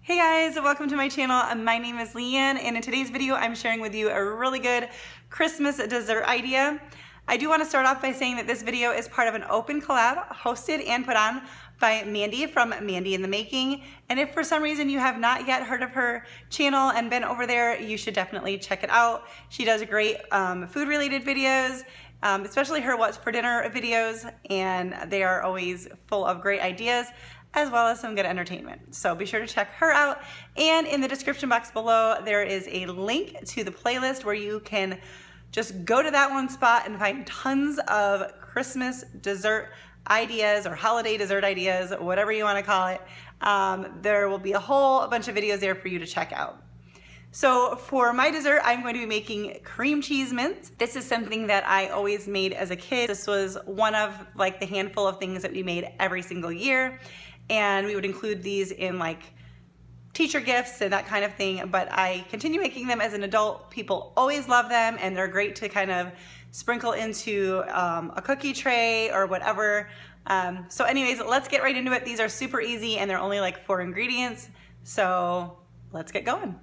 Hey guys, welcome to my channel. My name is Leanne, and in today's video I'm sharing with you a really good Christmas dessert idea. I do want to start off by saying that this video is part of an open collab hosted and put on by Mandy from Mandy in the Making. And if for some reason you have not yet heard of her channel and been over there, you should definitely check it out. She does great food related videos, especially her What's for Dinner videos, and they are always full of great ideas as well as some good entertainment. So be sure to check her out. And in the description box below, there is a link to the playlist where you can just go to that one spot and find tons of Christmas dessert ideas or holiday dessert ideas, whatever you want to call it. There will be a whole bunch of videos there for you to check out. So for my dessert, I'm going to be making cream cheese mints. This is something that I always made as a kid. This was one of like the handful of things that we made every single year. And we would include these in like teacher gifts and that kind of thing, but I continue making them as an adult. People always love them, and they're great to kind of sprinkle into a cookie tray or whatever. So anyways, let's get right into it. These are super easy and they're only like 4 ingredients. So let's get going.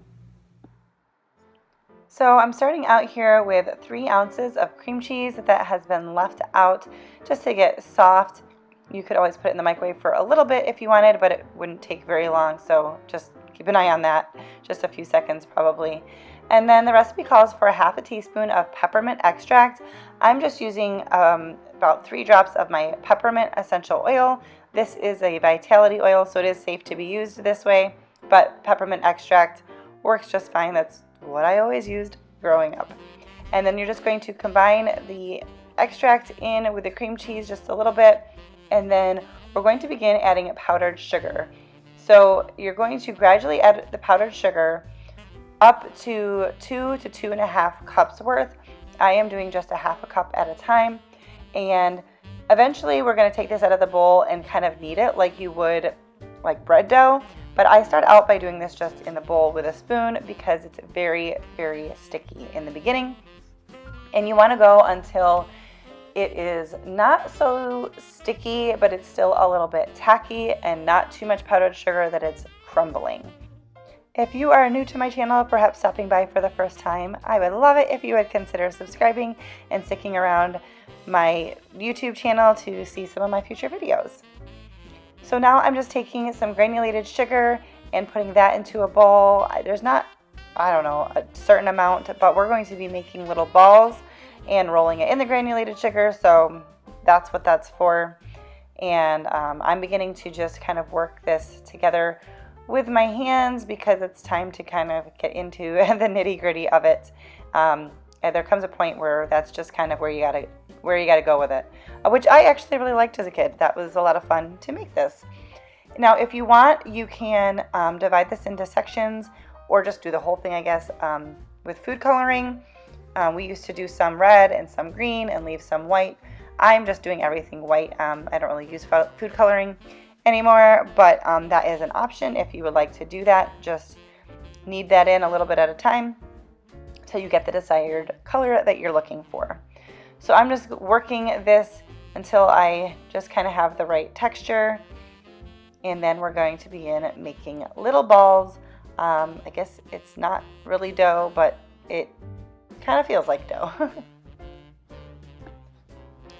So I'm starting out here with 3 ounces of cream cheese that has been left out just to get soft. You could always put it in the microwave for a little bit if you wanted, but it wouldn't take very long, so just keep an eye on that, just a few seconds probably. And then the recipe calls for 1/2 teaspoon of peppermint extract. I'm just using about 3 drops of my peppermint essential oil. This is a vitality oil, so it is safe to be used this way, but peppermint extract works just fine. That's what I always used growing up. And then you're just going to combine the extract in with the cream cheese just a little bit. And then we're going to begin adding powdered sugar. So you're going to gradually add the powdered sugar up to 2 to 2.5 cups worth. I am doing just 1/2 cup at a time. And eventually we're going to take this out of the bowl and kind of knead it like you would like bread dough. But I start out by doing this just in the bowl with a spoon because it's very, very sticky in the beginning. And you want to go until it is not so sticky, but it's still a little bit tacky and not too much powdered sugar that it's crumbling. If you are new to my channel, perhaps stopping by for the first time, I would love it if you would consider subscribing and sticking around my YouTube channel to see some of my future videos. So now I'm just taking some granulated sugar and putting that into a bowl. There's not, I don't know, a certain amount, but we're going to be making little balls and rolling it in the granulated sugar, so that's what that's for. And I'm beginning to just kind of work this together with my hands because it's time to kind of get into the nitty-gritty of it. And there comes a point where that's just kind of where you gotta go with it, which I actually really liked as a kid. That was a lot of fun to make this. Now, if you want, you can divide this into sections or just do the whole thing, I guess, with food coloring. We used to do some red and some green and leave some white. I'm just doing everything white. I don't really use food coloring anymore, but that is an option if you would like to do that. Just knead that in a little bit at a time until you get the desired color that you're looking for. So I'm just working this until I just kind of have the right texture, and then we're going to begin making little balls. I guess it's not really dough, but it kind of feels like dough.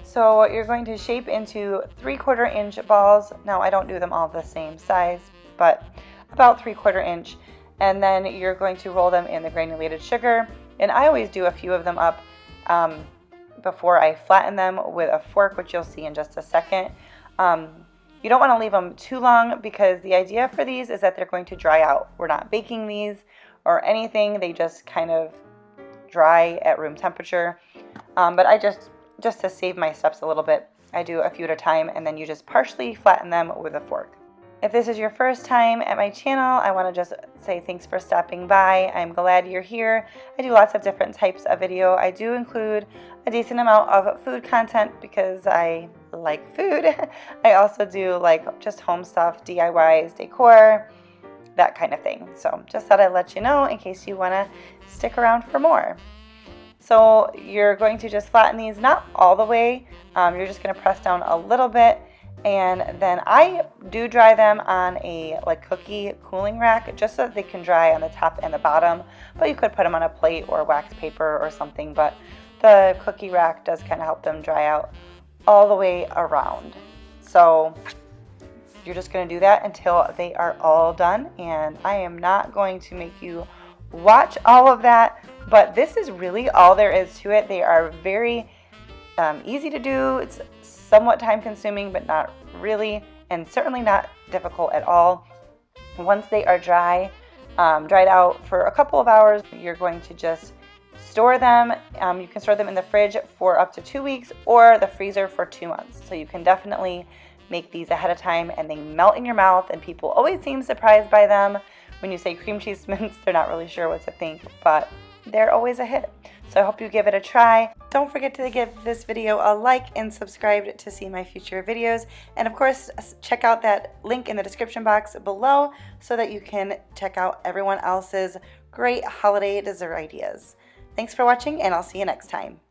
So you're going to shape into 3/4 inch balls. Now I don't do them all the same size, but about 3/4 inch. And then you're going to roll them in the granulated sugar. And I always do a few of them up before I flatten them with a fork, which you'll see in just a second. You don't want to leave them too long because the idea for these is that they're going to dry out. We're not baking these or anything. They just kind of dry at room temperature. But I just to save my steps a little bit, I do a few at a time, and then you just partially flatten them with a fork. If this is your first time at my channel, I want to just say thanks for stopping by. I'm glad you're here. I do lots of different types of video. I do include a decent amount of food content because I like food. I also do like just home stuff, DIYs, decor, that kind of thing. So just thought I'd let you know in case you want to stick around for more. So you're going to just flatten these, not all the way. You're just going to press down a little bit And then I do dry them on a like cookie cooling rack just so that they can dry on the top and the bottom, but you could put them on a plate or wax paper or something, but the cookie rack does kind of help them dry out all the way around. So you're just going to do that until they are all done, and I am not going to make you watch all of that, but this is really all there is to it. They are very easy to do. It's somewhat time consuming, but not really, and certainly not difficult at all. Once they are dried out for a couple of hours, you're going to just store them. You can store them in the fridge for up to 2 weeks or the freezer for 2 months. So you can definitely make these ahead of time, and they melt in your mouth, and people always seem surprised by them. When you say cream cheese mints, they're not really sure what to think, but they're always a hit. So I hope you give it a try. Don't forget to give this video a like and subscribe to see my future videos. And of course, check out that link in the description box below so that you can check out everyone else's great holiday dessert ideas. Thanks for watching, and I'll see you next time.